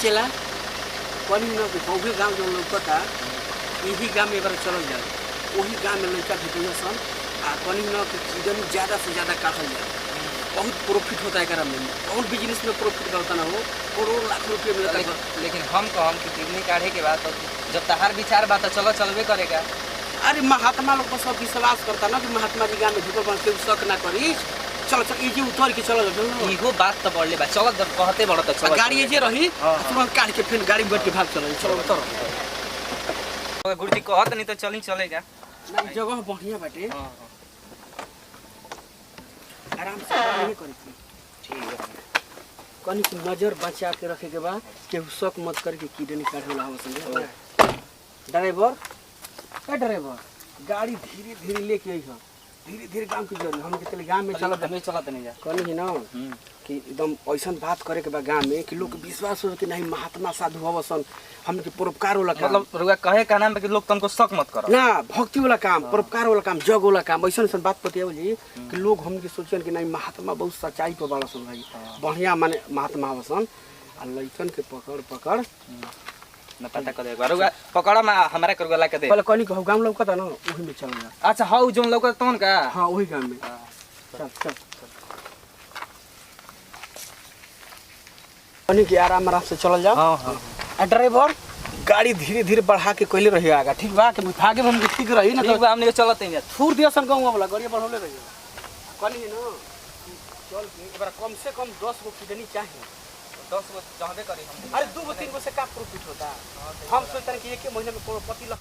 चला कहीं न बहुए गाँव जो लौकता यही गाँव में एक बार चल जाए वही गाँव में लड़का भेटे सन आ कहीं न किडनी ज़्यादा से ज़्यादा काटल जाए बहुत प्रॉफिट होता है एकरा में बहुत बिजनेस में प्रॉफिट होता ना हो करोड़ लाख रुपये मिलता है। लेकिन हम कहम कि किडनी काढ़े के बाद तो जब तहार विचार बात तो चलो चलबे करेगा। अरे महात्मा लोग तो सब विश्वास करता ना कि महात्मा जी गाँव में ढुकल बन के शक ना करी चलो चल ये उतर के चलो इहो बात तो बढ़ले बा चलो जब कहते बड़ तो चलो गाड़ी ये रही तुरंत काट के फिर गाड़ी बैठ के भाग चलो चलो उतर गुरुजी कहत नहीं तो चली चलेगा ना जगह बढ़िया बाटे आराम से नहीं करी ठीक है कनी की नजर बचा के रखे के बाद केहू शक मत करके किडनी काटे वाला हो संगे ड्राइवर गाड़ी धीरे धीरे लेके आई हो धीरे धीरे गांव की जरूर हम के गांव में चलत हमें चलत नहीं जा कनी ना कि एकदम ऐसा बात करे के बा गांव में कि लोग विश्वास हो कि नहीं महात्मा साधु हवसन हम के परोपकार वाला काम मतलब रुआ कहे का नाम कि लोग तनको शक मत करो ना भक्ति वाला काम परोपकार वाला काम जग वाला काम ऐसा ऐसा बात पतिया जी कि लोग हम के सोचन कि नहीं महात्मा बहुत सच्चाई पे वाला सन भाई बढ़िया माने महात्मा हवसन आ लइकन के पकड़ पकड़ न पता कर एक बार रुआ पकड़ा में हमारा कर गला के दे पहले कनी कहू गांव लौकता ना वही में चलना अच्छा हाउ जोन लौका तोन का हां वही गांव में चल चल कनी के आराम आराम से चल जाओ हां हां आ ड्राइवर गाड़ी धीरे धीरे बढ़ा के कोइले रही आगा ठीक बा कि भागे में हम ठीक रही ना ठीक बा हमने चलत नहीं जा थूर दिया सन गांव वाला गाड़ी बढ़ौले रही कनी ना चल एक बार कम से कम 10 गो किडनी चाहिए 10 गो चाहबे करी हम अरे 2 गो 3 गो से का प्रॉफिट होता हम सोचते हैं कि एक महीने में करोड़पति